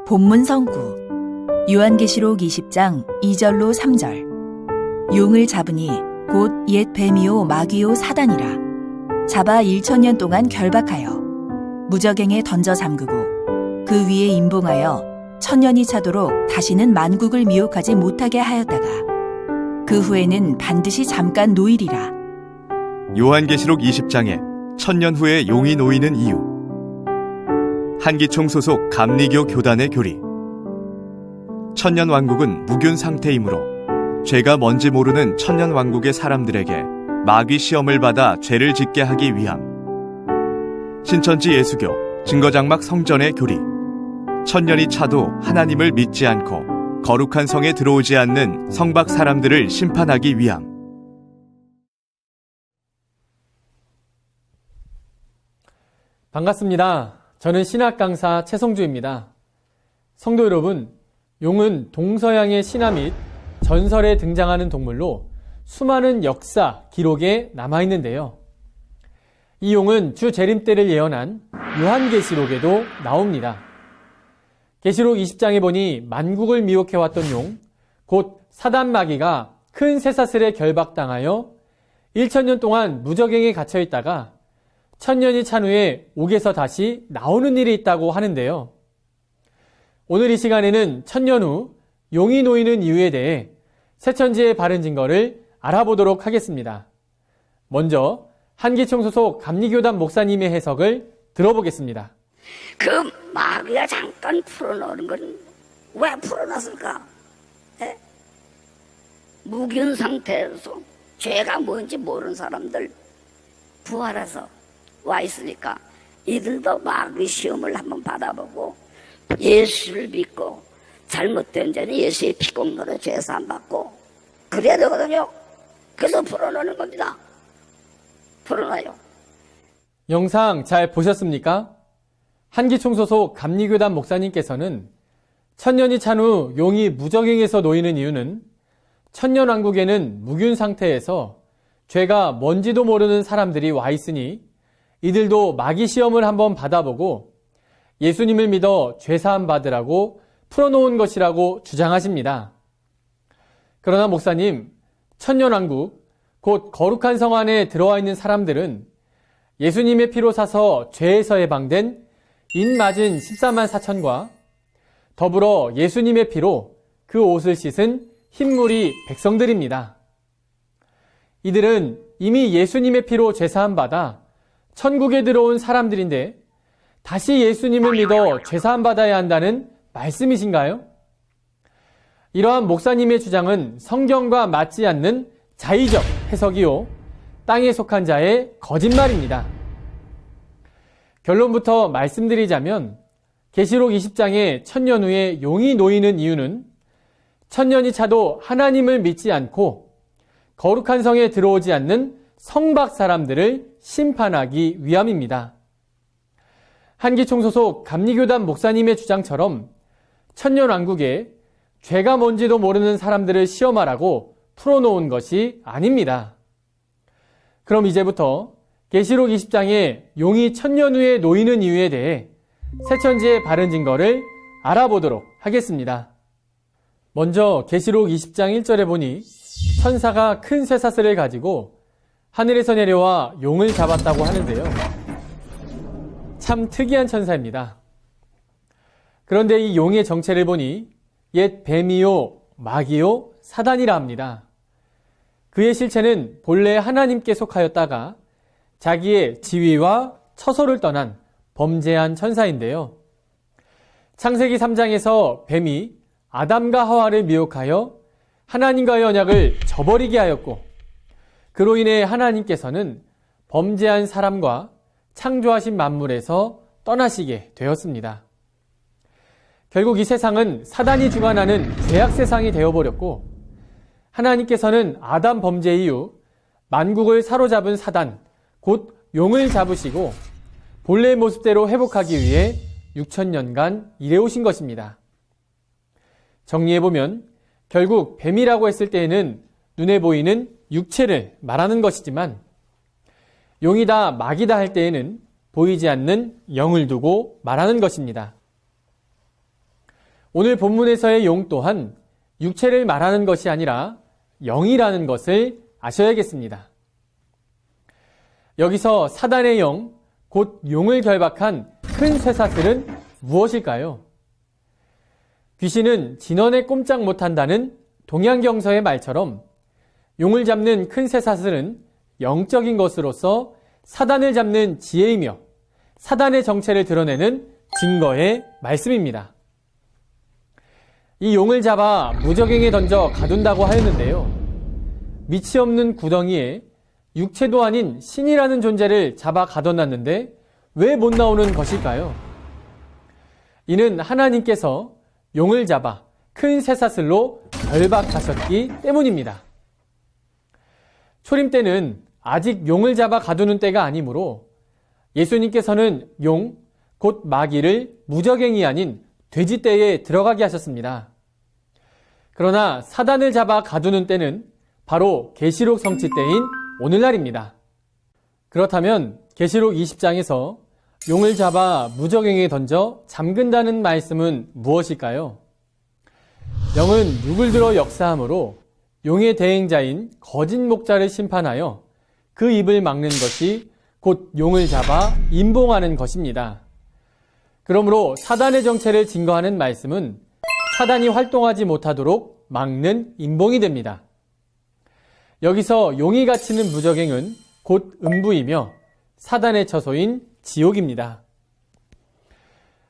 본문 성구 요한계시록 20장 2절로 3절 용을 잡으니 곧 옛 뱀이요 마귀요 사단이라 잡아 1000년 동안 결박하여 무저갱에 던져 잠그고 그 위에 임봉하여 1000년이 차도록 다시는 만국을 미혹하지 못하게 하였다가 그 후에는 반드시 잠깐 노이리라. 요한계시록 20장에 1000년 후에 용이 놓이는 이유. 한기총 소속 감리교 교단의 교리. 천년 왕국은 무균 상태이므로 죄가 뭔지 모르는 천년 왕국의 사람들에게 마귀 시험을 받아 죄를 짓게 하기 위함. 신천지 예수교 증거장막 성전의 교리. 천년이 차도 하나님을 믿지 않고 거룩한 성에 들어오지 않는 성박 사람들을 심판하기 위함. 반갑습니다. 저는 신학 강사 최성주입니다. 성도 여러분, 용은 동서양의 신화 및 전설에 등장하는 동물로 수많은 역사, 기록에 남아있는데요. 이 용은 주 재림 때를 예언한 요한계시록에도 나옵니다. 계시록 20장에 보니 만국을 미혹해왔던 용, 곧 사단 마귀가 큰 쇠사슬에 결박당하여 1000년 동안 무저갱에 갇혀있다가 1000년이 찬 후에 옥에서 다시 나오는 일이 있다고 하는데요. 오늘 이 시간에는 1000년 후 용이 놓이는 이유에 대해 새천지의 바른 증거를 알아보도록 하겠습니다. 먼저 한기총 소속 감리교단 목사님의 해석을 들어보겠습니다. 그 마귀가 잠깐 풀어놓는 건 왜 풀어놨을까? 에? 무균 상태에서 죄가 뭔지 모르는 사람들 부활해서 와 있으니까 이들도 마귀 시험을 한번 받아보고 예수를 믿고 잘못된 죄는 예수의 피공로로 죄사함 받고 그래야 되거든요. 그래서 풀어놓는 겁니다. 풀어놔요. 영상 잘 보셨습니까? 한기총 소속 감리교단 목사님께서는 천년이 찬 후 용이 무저갱에서 놓이는 이유는 천년왕국에는 무균 상태에서 죄가 뭔지도 모르는 사람들이 와 있으니 이들도 마귀 시험을 한번 받아보고 예수님을 믿어 죄사함 받으라고 풀어놓은 것이라고 주장하십니다. 그러나 목사님, 천년왕국, 곧 거룩한 성 안에 들어와 있는 사람들은 예수님의 피로 사서 죄에서 해방된 인 맞은 14만 4천과 더불어 예수님의 피로 그 옷을 씻은 흰무리 백성들입니다. 이들은 이미 예수님의 피로 죄사함 받아 천국에 들어온 사람들인데 다시 예수님을 믿어 죄사함 받아야 한다는 말씀이신가요? 이러한 목사님의 주장은 성경과 맞지 않는 자의적 해석이요, 땅에 속한 자의 거짓말입니다. 결론부터 말씀드리자면 계시록 20장에 1000년 후에 용이 놓이는 이유는 1000년이 차도 하나님을 믿지 않고 거룩한 성에 들어오지 않는 성박 사람들을 심판하기 위함입니다. 한기총 소속 감리교단 목사님의 주장처럼 천년왕국에 죄가 뭔지도 모르는 사람들을 시험하라고 풀어놓은 것이 아닙니다. 그럼 이제부터 계시록 20장에 용이 1000년 후에 놓이는 이유에 대해 새천지의 바른 증거를 알아보도록 하겠습니다. 먼저 계시록 20장 1절에 보니 천사가 큰 쇠사슬을 가지고 하늘에서 내려와 용을 잡았다고 하는데요. 참 특이한 천사입니다. 그런데 이 용의 정체를 보니 옛 뱀이요, 마귀요, 사단이라 합니다. 그의 실체는 본래 하나님께 속하였다가 자기의 지위와 처소를 떠난 범죄한 천사인데요. 창세기 3장에서 뱀이 아담과 하와를 미혹하여 하나님과의 언약을 저버리게 하였고 그로 인해 하나님께서는 범죄한 사람과 창조하신 만물에서 떠나시게 되었습니다. 결국 이 세상은 사단이 주관하는 죄악 세상이 되어버렸고 하나님께서는 아담 범죄 이후 만국을 사로잡은 사단, 곧 용을 잡으시고 본래의 모습대로 회복하기 위해 6000년간 일해오신 것입니다. 정리해보면 결국 뱀이라고 했을 때에는 눈에 보이는 육체를 말하는 것이지만 용이다 마귀다 할 때에는 보이지 않는 영을 두고 말하는 것입니다. 오늘 본문에서의 용 또한 육체를 말하는 것이 아니라 영이라는 것을 아셔야겠습니다. 여기서 사단의 영, 곧 용을 결박한 큰 쇠사슬은 무엇일까요? 귀신은 진원에 꼼짝 못한다는 동양경서의 말처럼 용을 잡는 큰 쇠사슬은 영적인 것으로서 사단을 잡는 지혜이며 사단의 정체를 드러내는 증거의 말씀입니다. 이 용을 잡아 무적행에 던져 가둔다고 하였는데요. 밑이 없는 구덩이에 육체도 아닌 신이라는 존재를 잡아 가둬놨는데 왜 못 나오는 것일까요? 이는 하나님께서 용을 잡아 큰 쇠사슬로 결박하셨기 때문입니다. 초림 때는 아직 용을 잡아 가두는 때가 아니므로 예수님께서는 용, 곧 마귀를 무적행이 아닌 돼지 떼에 들어가게 하셨습니다. 그러나 사단을 잡아 가두는 때는 바로 계시록 성취 때인 오늘날입니다. 그렇다면 계시록 20장에서 용을 잡아 무적행에 던져 잠근다는 말씀은 무엇일까요? 영은 육을 들어 역사하므로 용의 대행자인 거짓 목자를 심판하여 그 입을 막는 것이 곧 용을 잡아 임봉하는 것입니다. 그러므로 사단의 정체를 증거하는 말씀은 사단이 활동하지 못하도록 막는 임봉이 됩니다. 여기서 용이 갇히는 무적행은 곧 음부이며 사단의 처소인 지옥입니다.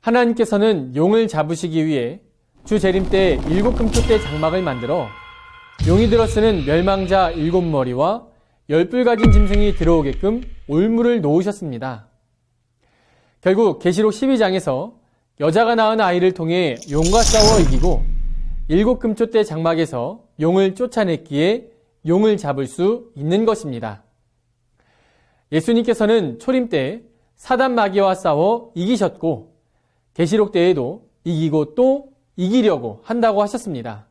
하나님께서는 용을 잡으시기 위해 주 재림 때 7금토대 장막을 만들어 용이 들어 쓰는 멸망자 7머리와 10뿔 가진 짐승이 들어오게끔 올무를 놓으셨습니다. 결국 계시록 12장에서 여자가 낳은 아이를 통해 용과 싸워 이기고 7금토대 장막에서 용을 쫓아냈기에 용을 잡을 수 있는 것입니다. 예수님께서는 초림 때 사단 마귀와 싸워 이기셨고 계시록 때에도 이기고 또 이기려고 한다고 하셨습니다.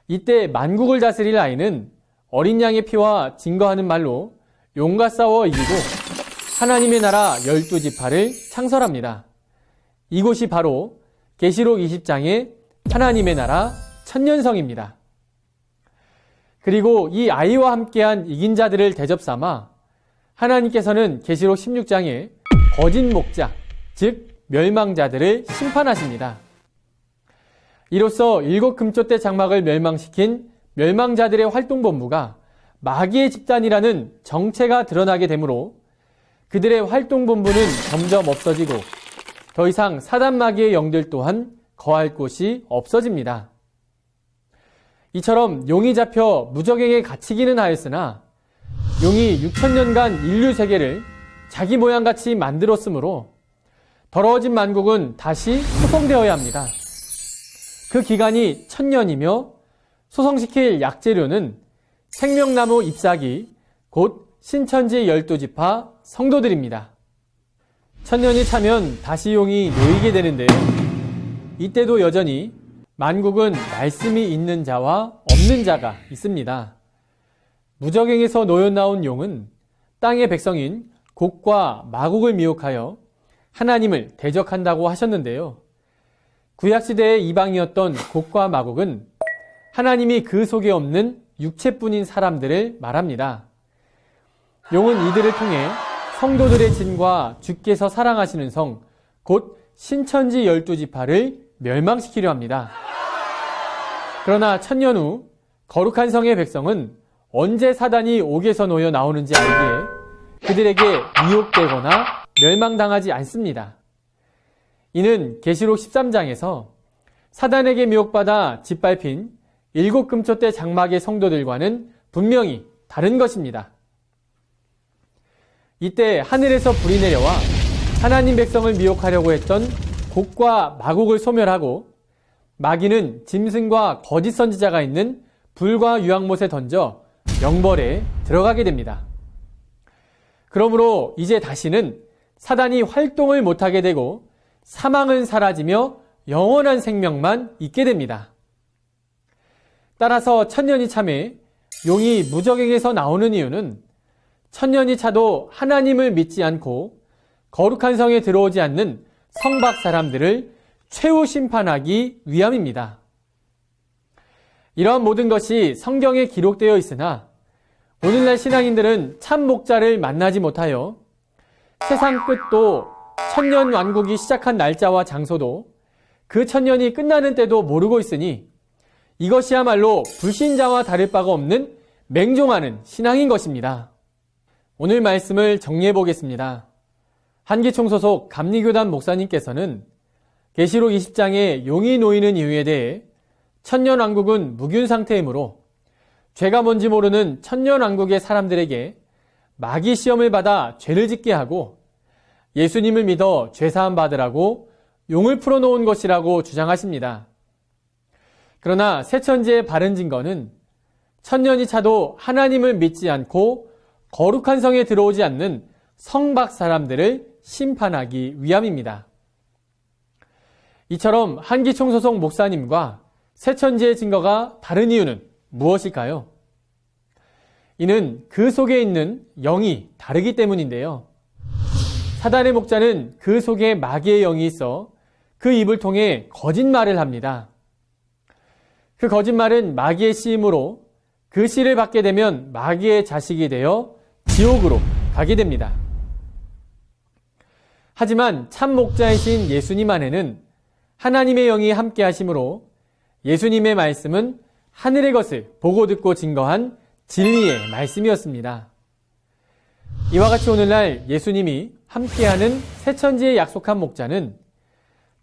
이때 만국을 다스릴 아이는 어린 양의 피와 증거하는 말로 용과 싸워 이기고 하나님의 나라 12지파를 창설합니다. 이곳이 바로 계시록 20장의 하나님의 나라 천년성입니다. 그리고 이 아이와 함께한 이긴 자들을 대접삼아 하나님께서는 계시록 16장에 거짓 목자, 즉 멸망자들을 심판하십니다. 이로써 7금토대 장막을 멸망시킨 멸망자들의 활동본부가 마귀의 집단이라는 정체가 드러나게 되므로 그들의 활동본부는 점점 없어지고 더 이상 사단 마귀의 영들 또한 거할 곳이 없어집니다. 이처럼 용이 잡혀 무적행에 갇히기는 하였으나 용이 6천년간 인류 세계를 자기 모양같이 만들었으므로 더러워진 만국은 다시 소성되어야 합니다. 그 기간이 1000년이며 소성시킬 약재료는 생명나무 잎사귀, 곧 신천지 12지파 성도들입니다. 1000년이 차면 다시 용이 놓이게 되는데요. 이때도 여전히 만국은 말씀이 있는 자와 없는 자가 있습니다. 무적행에서 놓여 나온 용은 땅의 백성인 곡과 마곡을 미혹하여 하나님을 대적한다고 하셨는데요. 구약시대의 이방이었던 곡과 마곡은 하나님이 그 속에 없는 육체뿐인 사람들을 말합니다. 용은 이들을 통해 성도들의 진과 주께서 사랑하시는 성, 곧 신천지 12지파를 멸망시키려 합니다. 그러나 1000년 후 거룩한 성의 백성은 언제 사단이 옥에서 놓여 나오는지 알기에 그들에게 미혹되거나 멸망당하지 않습니다. 이는 계시록 13장에서 사단에게 미혹받아 짓밟힌 7금토대 장막의 성도들과는 분명히 다른 것입니다. 이때 하늘에서 불이 내려와 하나님 백성을 미혹하려고 했던 곡과 마곡을 소멸하고 마귀는 짐승과 거짓 선지자가 있는 불과 유황못에 던져 영벌에 들어가게 됩니다. 그러므로 이제 다시는 사단이 활동을 못하게 되고 사망은 사라지며 영원한 생명만 있게 됩니다. 따라서 1000년이 참에 용이 무적행에서 나오는 이유는 1000년이 차도 하나님을 믿지 않고 거룩한 성에 들어오지 않는 성박 사람들을 최후 심판하기 위함입니다. 이러한 모든 것이 성경에 기록되어 있으나 오늘날 신앙인들은 참 목자를 만나지 못하여 세상 끝도 천년 왕국이 시작한 날짜와 장소도 그 천년이 끝나는 때도 모르고 있으니 이것이야말로 불신자와 다를 바가 없는 맹종하는 신앙인 것입니다. 오늘 말씀을 정리해 보겠습니다. 한기총 소속 감리교단 목사님께서는 계시록 20장에 용이 놓이는 이유에 대해 천년왕국은 무균 상태이므로 죄가 뭔지 모르는 천년왕국의 사람들에게 마귀 시험을 받아 죄를 짓게 하고 예수님을 믿어 죄사함 받으라고 용을 풀어놓은 것이라고 주장하십니다. 그러나 새천지의 바른 증거는 천년이 차도 하나님을 믿지 않고 거룩한 성에 들어오지 않는 성박 사람들을 심판하기 위함입니다. 이처럼 한기총 소속 목사님과 새천지의 증거가 다른 이유는 무엇일까요? 이는 그 속에 있는 영이 다르기 때문인데요. 사단의 목자는 그 속에 마귀의 영이 있어 그 입을 통해 거짓말을 합니다. 그 거짓말은 마귀의 씨임으로 그 씨를 받게 되면 마귀의 자식이 되어 지옥으로 가게 됩니다. 하지만 참 목자이신 예수님 안에는 하나님의 영이 함께 하심으로 예수님의 말씀은 하늘의 것을 보고 듣고 증거한 진리의 말씀이었습니다. 이와 같이 오늘날 예수님이 함께하는 새천지에 약속한 목자는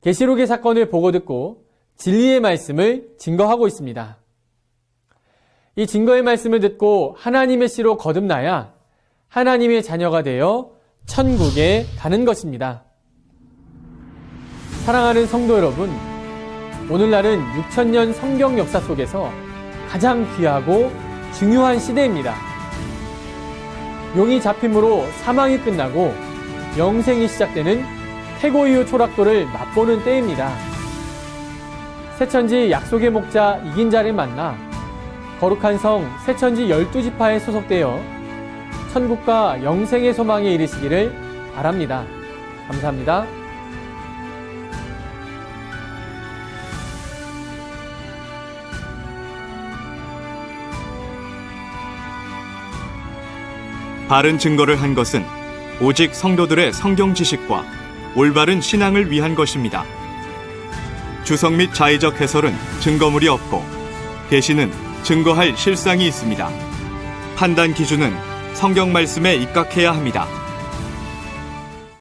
계시록의 사건을 보고 듣고 진리의 말씀을 증거하고 있습니다. 이 증거의 말씀을 듣고 하나님의 씨로 거듭나야 하나님의 자녀가 되어 천국에 가는 것입니다. 사랑하는 성도 여러분, 오늘날은 6,000년 성경 역사 속에서 가장 귀하고 중요한 시대입니다. 용이 잡힘으로 사망이 끝나고 영생이 시작되는 태고 이후 초락도를 맛보는 때입니다. 새천지 약속의 목자 이긴 자를 만나 거룩한 성 새천지 12지파에 소속되어 천국과 영생의 소망에 이르시기를 바랍니다. 감사합니다. 바른 증거를 한 것은 오직 성도들의 성경 지식과 올바른 신앙을 위한 것입니다. 주석 및 자의적 해설은 증거물이 없고 계시는 증거할 실상이 있습니다. 판단 기준은 성경 말씀에 입각해야 합니다.